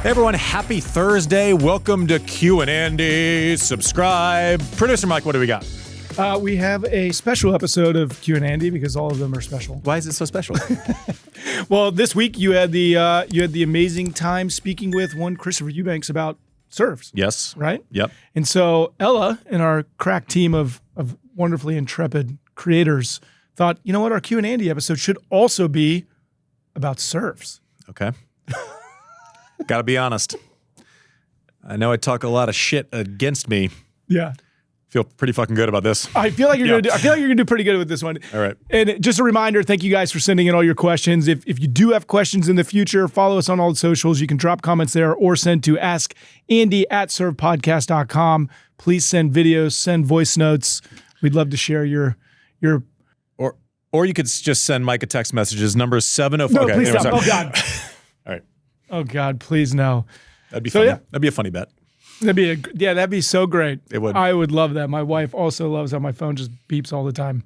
Hey everyone, happy Thursday. Welcome to Q&Andy. Subscribe. Producer Mike, what do we got? We have a special episode of Q&Andy because all of them are special. Why is it so special? Well, this week you had the amazing time speaking with one Christopher Eubanks about serves. Yes. Right? Yep. And so Ella and our crack team of wonderfully intrepid creators thought, you know what, our Q&Andy episode should also be about serves. Okay. Gotta be honest. I know I talk a lot of shit against me. Yeah. Feel pretty fucking good about this. I feel like you're gonna do pretty good with this one. All right. And just a reminder, thank you guys for sending in all your questions. If you do have questions in the future, follow us on all the socials. You can drop comments there or send to askandy@servepodcast.com. Please send videos, send voice notes. We'd love to share your or you could just send Mike a text messages. Number is 705. No, please stop. Sorry. Oh God. All right. Oh God, please no. That'd be funny. Yeah. That'd be a funny bet. That'd be so great. It would. I would love that. My wife also loves how my phone just beeps all the time.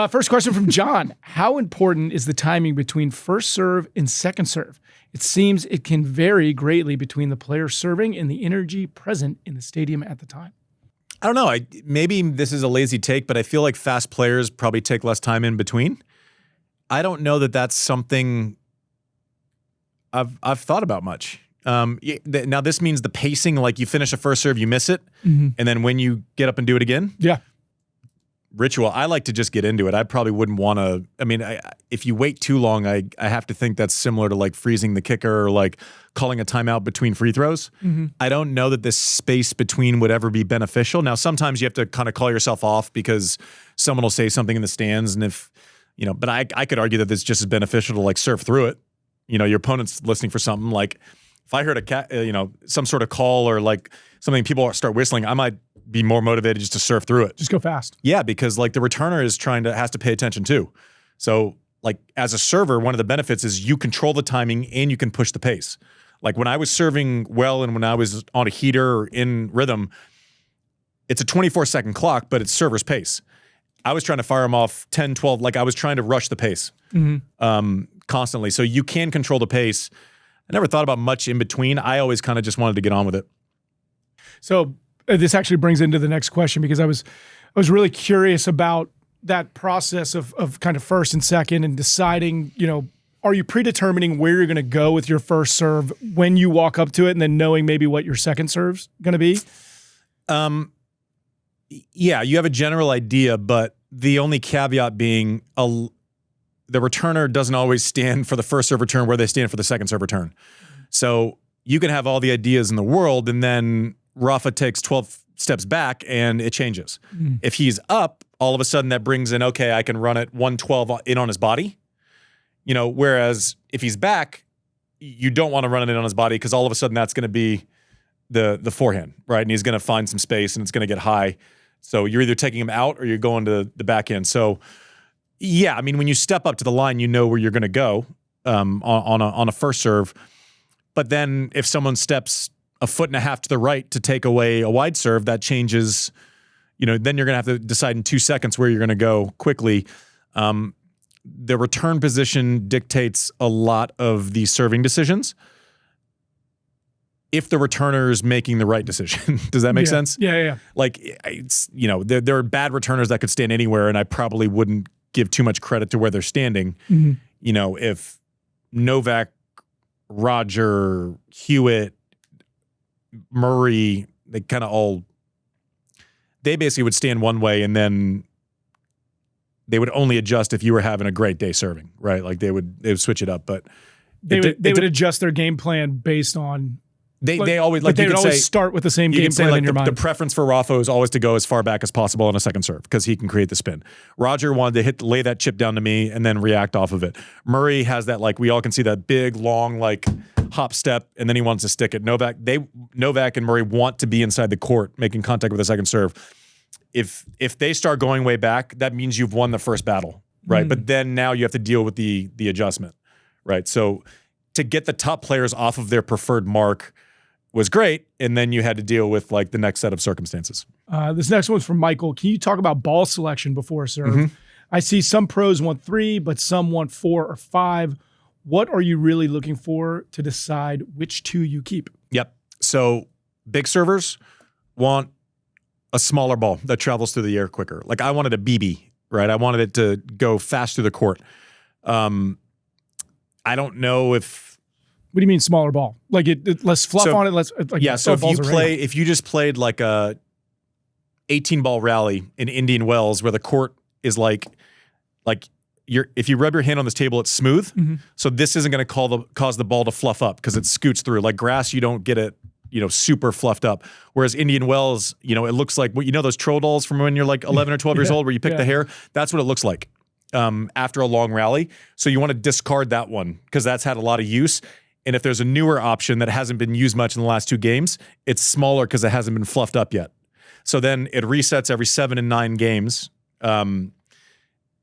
First question from John. How important is the timing between first serve and second serve? It seems it can vary greatly between the player serving and the energy present in the stadium at the time. I don't know. Maybe this is a lazy take, but I feel like fast players probably take less time in between. I don't know that that's something I've thought about much. Now this means the pacing, like you finish a first serve, you miss it, and then when you get up and do it again, ritual. I like to just get into it. I probably wouldn't want to. I mean, if you wait too long, I have to think that's similar to like freezing the kicker or like calling a timeout between free throws. I don't know that this space between would ever be beneficial. Now, sometimes you have to kind of call yourself off because someone will say something in the stands, and if you know, but I could argue that it's just as beneficial to like surf through it. You know, your opponent's listening for something. Like if I heard some sort of call or like something, people start whistling, I might be more motivated just to surf through it. Just go fast. Yeah, because like the returner has to pay attention too. So like as a server, one of the benefits is you control the timing and you can push the pace. Like when I was serving well and when I was on a heater or in rhythm, it's a 24-second clock, but it's server's pace. I was trying to fire them off 10, 12, like I was trying to rush the pace constantly. So you can control the pace. I never thought about much in between. I always kind of just wanted to get on with it. So this actually brings into the next question because I was really curious about that process of kind of first and second and deciding, you know, are you predetermining where you're going to go with your first serve when you walk up to it and then knowing maybe what your second serve's going to be? Yeah, you have a general idea, but the only caveat being the returner doesn't always stand for the first serve return where they stand for the second serve return. So you can have all the ideas in the world and then Rafa takes 12 steps back and it changes. If he's up, all of a sudden that brings in, okay, I can run it 112 in on his body. You know, whereas if he's back, you don't want to run it in on his body because all of a sudden that's going to be the forehand, right? And he's going to find some space and it's going to get high. So you're either taking him out or you're going to the back end. So yeah, I mean, when you step up to the line, you know where you're going to go on a first serve. But then if someone steps a foot and a half to the right to take away a wide serve, that changes, you know, then you're going to have to decide in 2 seconds where you're going to go quickly. The return position dictates a lot of the serving decisions. If the returner is making the right decision. Does that make sense? Yeah. Like, it's, you know, there are bad returners that could stand anywhere, and I probably wouldn't give too much credit to where they're standing. You know, if Novak, Roger, Hewitt, Murray, they basically would stand one way and then they would only adjust if you were having a great day serving, right? Like they would switch it up, but they would adjust their game plan based on. They always like they would always start with the same game plan in your mind. The preference for Rafa is always to go as far back as possible on a second serve because he can create the spin. Roger wanted to lay that chip down to me and then react off of it. Murray has that, like, we all can see that big long like hop step and then he wants to stick it. Novak and Murray want to be inside the court making contact with the second serve. If they start going way back, that means you've won the first battle, right? But then now you have to deal with the adjustment, right? So to get the top players off of their preferred mark was great, and then you had to deal with like the next set of circumstances. This next one's from Michael. Can you talk about ball selection before a serve? I see some pros want 3, but some want 4 or 5. What are you really looking for to decide which two you keep? Yep. So big servers want a smaller ball that travels through the air quicker. Like I wanted a BB, right? I wanted it to go fast through the court. I don't know if. What do you mean smaller ball? Like less fluff on it. Less like yeah. So if you just played like a 18-ball rally in Indian Wells where the court is like if you rub your hand on this table, it's smooth. Mm-hmm. So this isn't going to cause the ball to fluff up because it scoots through. Like grass, you don't get it, super fluffed up. Whereas Indian Wells, it looks like those troll dolls from when you're like 11 or 12 years old where you pick the hair. That's what it looks like after a long rally. So you want to discard that one because that's had a lot of use. And if there's a newer option that hasn't been used much in the last 2 games, it's smaller because it hasn't been fluffed up yet. So then it resets every 7 and 9 games.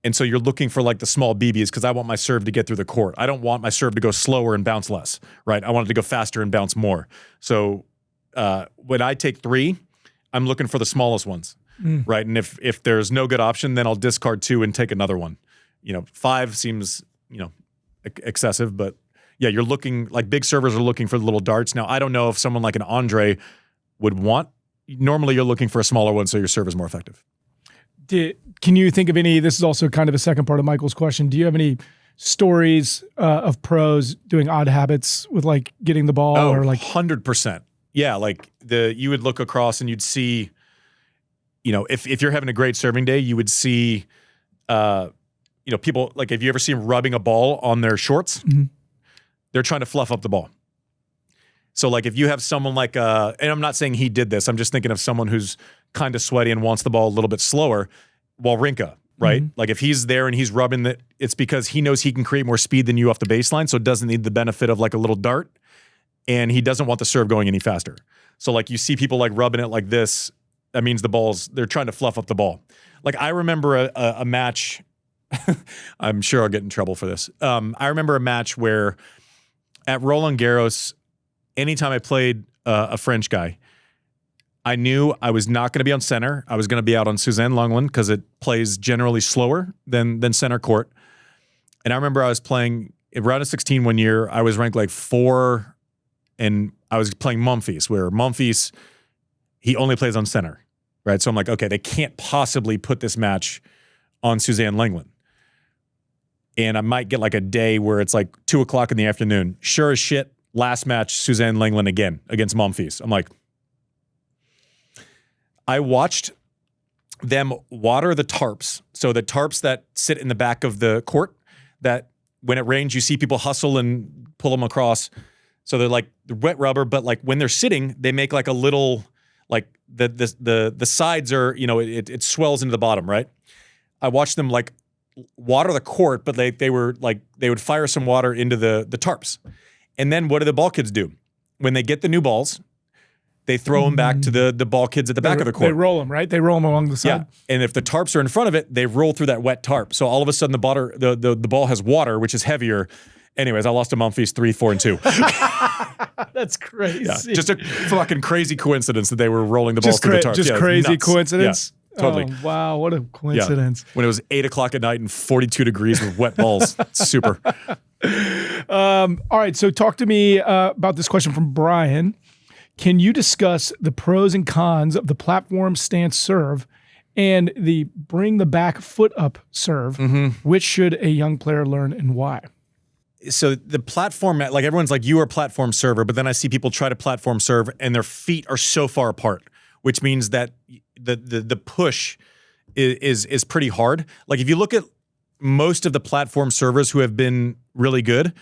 And so you're looking for like the small BBs because I want my serve to get through the court. I don't want my serve to go slower and bounce less, right? I want it to go faster and bounce more. So when I take 3, I'm looking for the smallest ones, right? And if there's no good option, then I'll discard 2 and take another one. 5 seems, excessive, but yeah, you're looking like big servers are looking for the little darts. Now, I don't know if someone like an Andre would want. Normally, you're looking for a smaller one so your serve is more effective. Can you think of any, this is also kind of a second part of Michael's question, do you have any stories of pros doing odd habits with like getting the ball or like 100%. Yeah, like you would look across and you'd see, if you're having a great serving day, you would see, people, like if you ever see them rubbing a ball on their shorts, they're trying to fluff up the ball. So like if you have someone like, and I'm not saying he did this, I'm just thinking of someone who's kind of sweaty and wants the ball a little bit slower, Wawrinka, right? Like if he's there and he's rubbing it's because he knows he can create more speed than you off the baseline, so it doesn't need the benefit of like a little dart, and he doesn't want the serve going any faster. So like you see people like rubbing it like this, that means they're trying to fluff up the ball. Like I remember a match, I'm sure I'll get in trouble for this. I remember a match where at Roland Garros, anytime I played a French guy, I knew I was not going to be on center. I was going to be out on Suzanne Lenglen because it plays generally slower than center court. And I remember I was playing in round of 16 one year. I was ranked like 4, and I was playing Monfils, where Monfils, he only plays on center, right? So I'm like, okay, they can't possibly put this match on Suzanne Lenglen. And I might get like a day where it's like 2 o'clock in the afternoon. Sure as shit, last match, Suzanne Lenglen again against Monfils. I'm like, I watched them water the tarps. So the tarps that sit in the back of the court, that when it rains, you see people hustle and pull them across. So they're like wet rubber, but like when they're sitting, they make like a little, like the sides are, it swells into the bottom, right? I watched them like water the court, but they would fire some water into the tarps. And then what do the ball kids do? When they get the new balls, they throw them back to the ball kids at the back of the court. They roll them, right? They roll them along the side. Yeah. And if the tarps are in front of it, they roll through that wet tarp. So all of a sudden the ball has water, which is heavier. Anyways, I lost to Monfils 3, 4, and 2. That's crazy. Yeah. Just a fucking crazy coincidence that they were rolling the ball through the tarp. Just crazy nuts. coincidence. Yeah, totally. Oh, wow, what a coincidence. Yeah. When it was 8 o'clock at night and 42 degrees with wet balls. Super. All right, so talk to me about this question from Brian. Can you discuss the pros and cons of the platform stance serve and the bring the back foot up serve? Which should a young player learn and why? So the platform, like everyone's like, you are a platform server, but then I see people try to platform serve and their feet are so far apart, which means that the push is pretty hard. Like if you look at most of the platform servers who have been really good,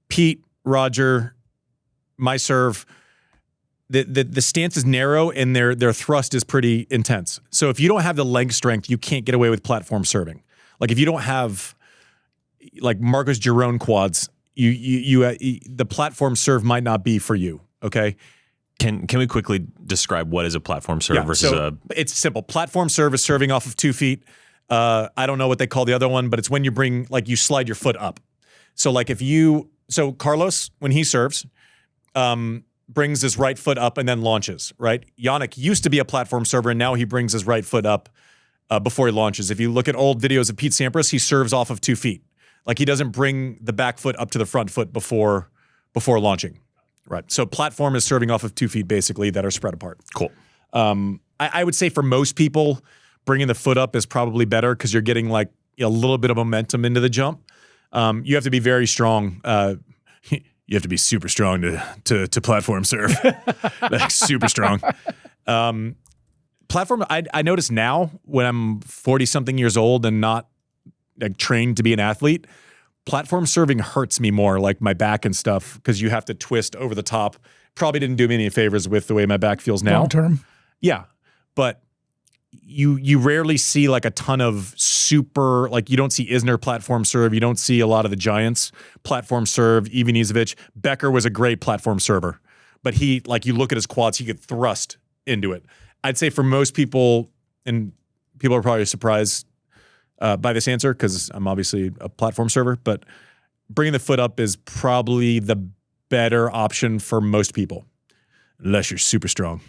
Pete, Roger, my serve, the stance is narrow and their thrust is pretty intense. So if you don't have the leg strength, you can't get away with platform serving. Like if you don't have like Marcos Giron quads, the platform serve might not be for you. Okay. Can we quickly describe what is a platform serve versus It's simple. Platform serve is serving off of 2 feet. I don't know what they call the other one, but it's when you slide your foot up. So like so Carlos, when he serves, brings his right foot up and then launches, right? Yannick used to be a platform server, and now he brings his right foot up before he launches. If you look at old videos of Pete Sampras, he serves off of 2 feet. Like he doesn't bring the back foot up to the front foot before launching. Right. So platform is serving off of 2 feet basically that are spread apart. Cool. I would say for most people, bringing the foot up is probably better because you're getting like a little bit of momentum into the jump. You have to be very strong. You have to be super strong to platform serve, like super strong. Platform. I notice now when I'm 40-something years old and not like trained to be an athlete, platform serving hurts me more, like my back and stuff, because you have to twist over the top. Probably didn't do me any favors with the way my back feels now. Long term. Yeah, but you rarely see like a ton of super, like you don't see Isner platform serve. You don't see a lot of the giants platform serve. Ivanisevic. Becker was a great platform server, but he, like you look at his quads, he could thrust into it. I'd say for most people, and people are probably surprised by this answer because I'm obviously a platform server, but bringing the foot up is probably the better option for most people, unless you're super strong.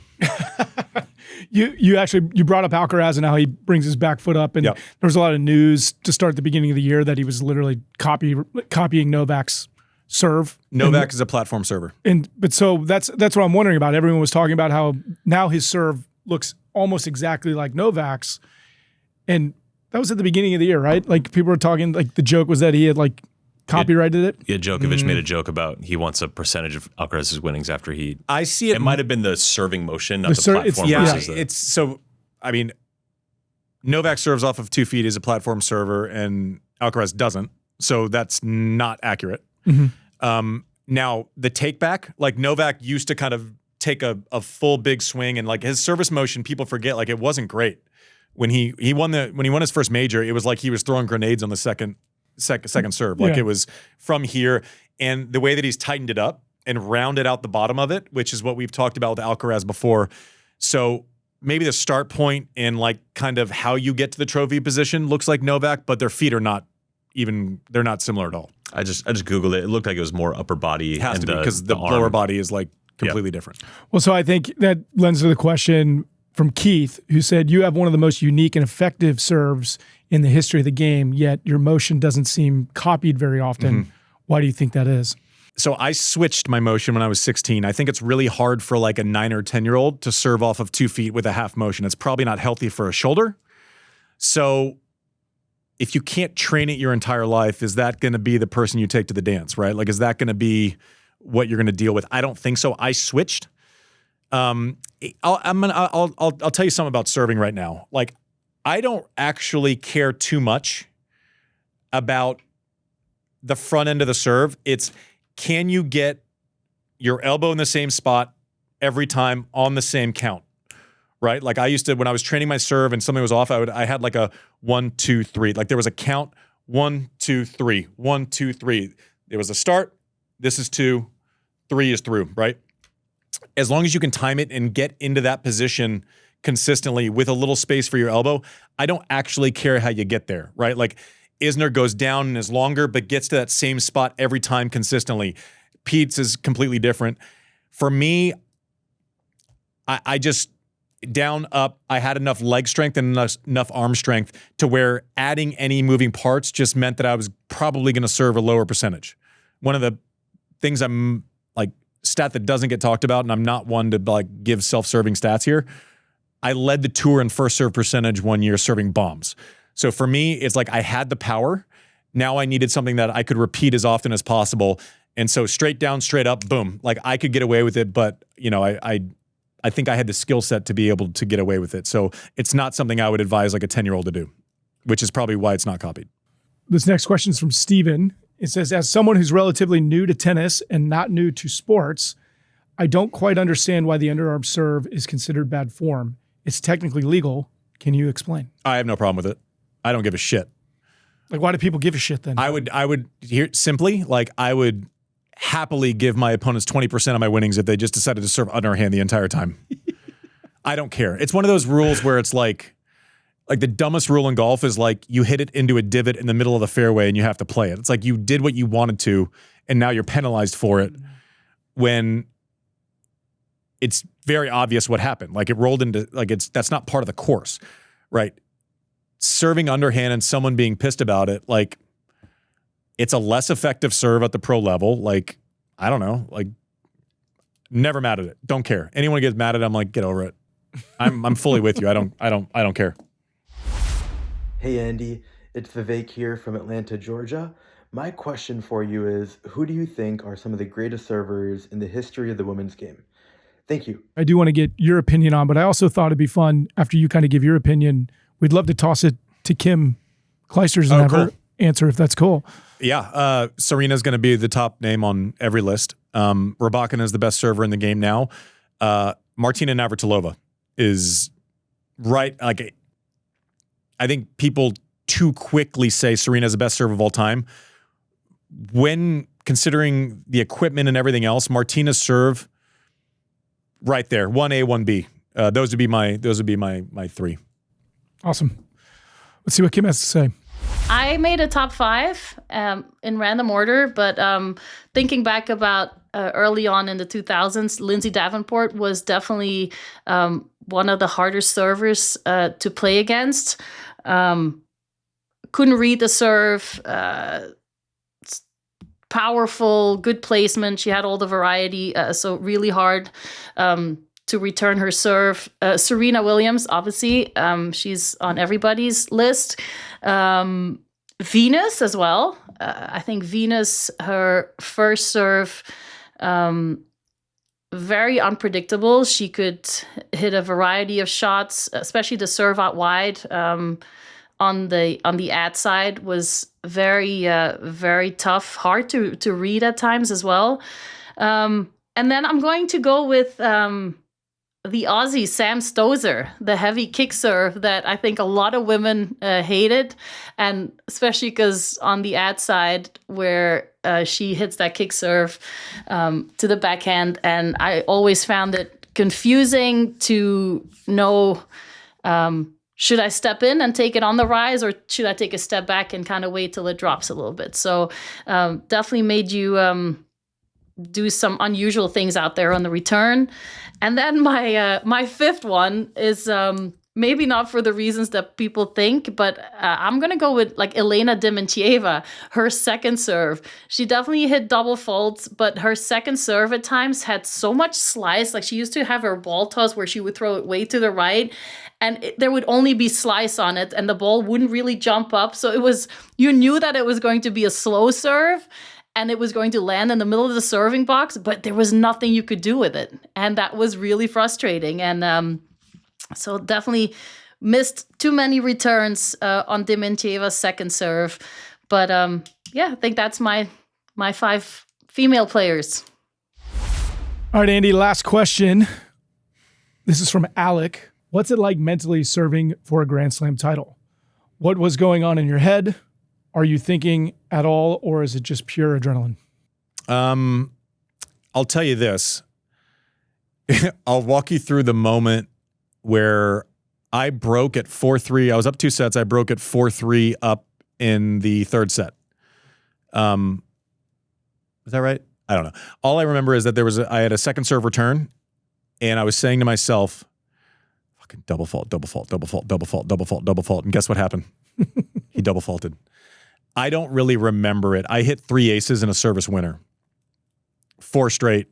You brought up Alcaraz and how he brings his back foot up, and there was a lot of news to start the beginning of the year that he was literally copying Novak's serve. Novak is a platform server, but so that's what I'm wondering about. Everyone was talking about how now his serve looks almost exactly like Novak's, and that was at the beginning of the year, right? Like people were talking, like the joke was that he had like copyrighted it. Yeah, Djokovic made a joke about he wants a percentage of Alcaraz's winnings after he. I see it. It might have been the serving motion, not the platform. It's so. I mean, Novak serves off of 2 feet as a platform server, and Alcaraz doesn't. So that's not accurate. Now the take back, like Novak used to kind of take a full big swing, and like his service motion, people forget, like it wasn't great when he won his first major. It was like he was throwing grenades on the second serve. Like it was from here, and the way that he's tightened it up and rounded out the bottom of it, which is what we've talked about with Alcaraz before. So maybe the start point and like kind of how you get to the trophy position looks like Novak, but their feet are not they're not similar at all. I just Googled it. It looked like it was more upper body. It has to be because the lower body is like completely different. Well, so I think that lends to the question from Keith, who said, you have one of the most unique and effective serves in the history of the game, yet your motion doesn't seem copied very often. Why do you think that is? So I switched my motion when I was 16. I think it's really hard for like a 9 or 10-year-old to serve off of 2 feet with a half motion. It's probably not healthy for a shoulder. So if you can't train it your entire life, is that going to be the person you take to the dance, right? Like, is that going to be what you're going to deal with? I don't think so. I switched. I'll tell you something about serving right now. Like, I don't actually care too much about the front end of the serve. It's, can you get your elbow in the same spot every time on the same count, right? Like I used to, when I was training my serve and something was off, I had like a 1, 2, 3. Like there was a count, 1, 2, 3, 1, 2, 3. There was a start. This is 2, 3 is through, right? As long as you can time it and get into that position consistently with a little space for your elbow, I don't actually care how you get there, right? Like Isner goes down and is longer, but gets to that same spot every time consistently. Pete's is completely different. For me, I just down, up, I had enough leg strength and enough arm strength to where adding any moving parts just meant that I was probably going to serve a lower percentage. One of the things I'm like, stat that doesn't get talked about, and I'm not one to like give self-serving stats here, I led the tour in first serve percentage one year serving bombs. So for me, it's like I had the power. Now I needed something that I could repeat as often as possible. And so straight down, straight up, boom. Like I could get away with it, but you know, I think I had the skill set to be able to get away with it. So it's not something I would advise like a 10-year-old to do, which is probably why it's not copied. This next question is from Steven. It says, as someone who's relatively new to tennis and not new to sports, I don't quite understand why the underarm serve is considered bad form. It's technically legal. Can you explain? I have no problem with it. I don't give a shit. Like, why do people give a shit then? I would hear simply, like, I would happily give my opponents 20% of my winnings if they just decided to serve underhand the entire time. I don't care. It's one of those rules where it's like the dumbest rule in golf is like you hit it into a divot in the middle of the fairway and you have to play it. It's like you did what you wanted to and now you're penalized for it when it's very obvious what happened. Like it rolled into, like that's not part of the course, right? Serving underhand and someone being pissed about it, like It's a less effective serve at the pro level. Like, I don't know. Like, never mad at it. Don't care. Anyone gets mad at it, I'm like, get over it. I'm fully with you. I don't care. Hey Andy, it's Vivek here from Atlanta, Georgia. My question for you is, who do you think are some of the greatest servers in the history of the women's game? Thank you. I do want to get your opinion on, but I also thought it'd be fun after you kind of give your opinion. We'd love to toss it to Kim Clijsters and have her answer if that's cool. Yeah. Serena's going to be the top name on every list. Rybakina is the best server in the game now. Martina Navratilova is right. Like, I think people too quickly say Serena's the best server of all time. When considering the equipment and everything else, Martina's serve right there, 1A, 1B. Those would be my three. Awesome. Let's see what Kim has to say. I made a top 5 in random order, but thinking back about early on in the 2000s, Lindsay Davenport was definitely one of the harder servers to play against. Couldn't read the serve, powerful, good placement. She had all the variety, so really hard to return her serve. Serena Williams, obviously, she's on everybody's list. Venus as well. I think Venus, her first serve, very unpredictable. She could hit a variety of shots, especially the serve out wide. On the ad side was very tough, hard to read at times as well. And then I'm going to go with the Aussie Sam Stosur, the heavy kick serve that I think a lot of women hated, and especially because on the ad side where she hits that kick serve to the backhand, and I always found it confusing to know should I step in and take it on the rise, or should I take a step back and kind of wait till it drops a little bit? So definitely made you do some unusual things out there on the return. And then my fifth one is maybe not for the reasons that people think, but I'm going to go with like Elena Dementieva, her second serve. She definitely hit double faults, but her second serve at times had so much slice. Like, she used to have her ball toss where she would throw it way to the right, and there would only be slice on it, and the ball wouldn't really jump up. So you knew that it was going to be a slow serve, and it was going to land in the middle of the serving box, but there was nothing you could do with it. And that was really frustrating. And so definitely missed too many returns on Dementieva's second serve. But yeah, I think that's my 5 female players. All right, Andy, last question. This is from Alec. What's it like mentally serving for a Grand Slam title? What was going on in your head? Are you thinking at all, or is it just pure adrenaline? I'll tell you this. I'll walk you through the moment where I broke at 4-3. I was up 2 sets. I broke at 4-3 up in the third set. Is that right? I don't know. All I remember is that I had a second serve return, and I was saying to myself, fucking double fault, double fault, double fault, double fault, double fault, double fault. And guess what happened? He double faulted. I don't really remember it. I hit 3 aces in a service winner. 4 straight.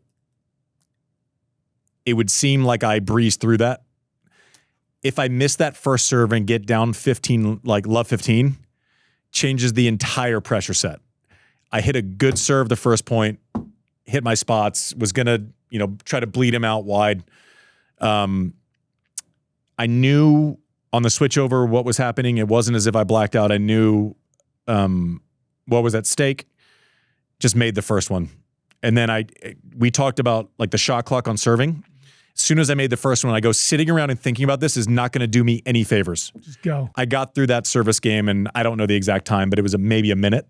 It would seem like I breezed through that. If I miss that first serve and get down 15, like love 15, changes the entire pressure set. I hit a good serve the first point, hit my spots, was going to, try to bleed him out wide. I knew on the switch over what was happening. It wasn't as if I blacked out. I knew what was at stake. Just made the first one. And then we talked about like the shot clock on serving. As soon as I made the first one, I go, sitting around and thinking about this is not going to do me any favors. Just go. I got through that service game, and I don't know the exact time, but it was maybe a minute,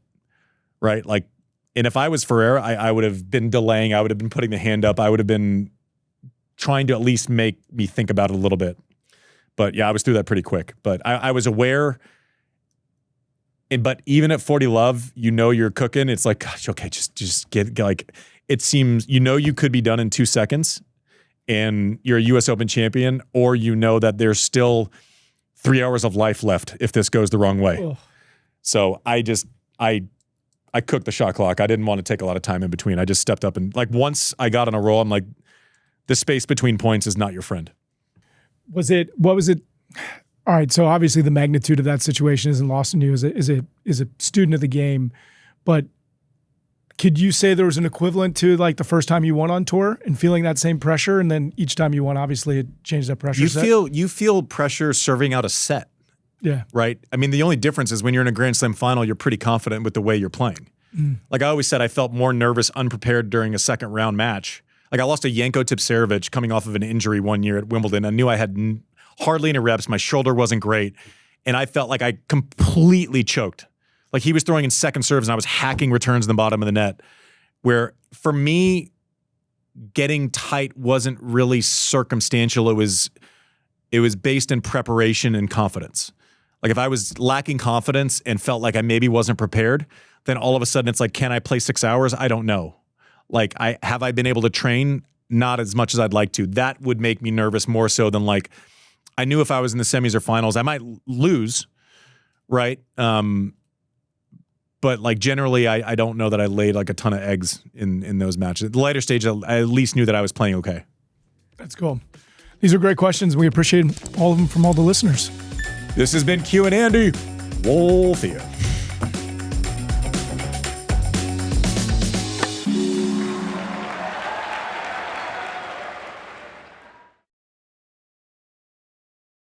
right? Like, and if I was Federer, I would have been delaying. I would have been putting the hand up. I would have been trying to at least make me think about it a little bit. But yeah, I was through that pretty quick. But I was aware. But even at 40 love, you're cooking. It's like, gosh, okay, just get like, it seems, you could be done in 2 seconds and you're a US Open champion, or that there's still 3 hours of life left if this goes the wrong way. Oh. So I I cooked the shot clock. I didn't want to take a lot of time in between. I just stepped up and like once I got on a roll, I'm like, the space between points is not your friend. What was it? All right. So obviously the magnitude of that situation isn't lost on you as a student of the game, but could you say there was an equivalent to like the first time you won on tour and feeling that same pressure, and then each time you won, obviously it changed that pressure? You feel pressure serving out a set. Yeah. Right. I mean, the only difference is when you're in a Grand Slam final, you're pretty confident with the way you're playing. Like I always said, I felt more nervous, unprepared during a second round match. Like I lost to Janko Tipsarevic coming off of an injury one year at Wimbledon. I knew I had hardly any reps. My shoulder wasn't great. And I felt like I completely choked. Like he was throwing in second serves and I was hacking returns in the bottom of the net. Where for me, getting tight wasn't really circumstantial. It was based in preparation and confidence. Like if I was lacking confidence and felt like I maybe wasn't prepared, then all of a sudden it's like, can I play 6 hours? I don't know. Like have I been able to train? Not as much as I'd like to. That would make me nervous more so than like, I knew if I was in the semis or finals, I might lose, right? But like generally, I don't know that I laid like a ton of eggs in those matches. The later stage, I at least knew that I was playing okay. That's cool. These are great questions. We appreciate all of them from all the listeners. This has been Q&Andy. Wolfia.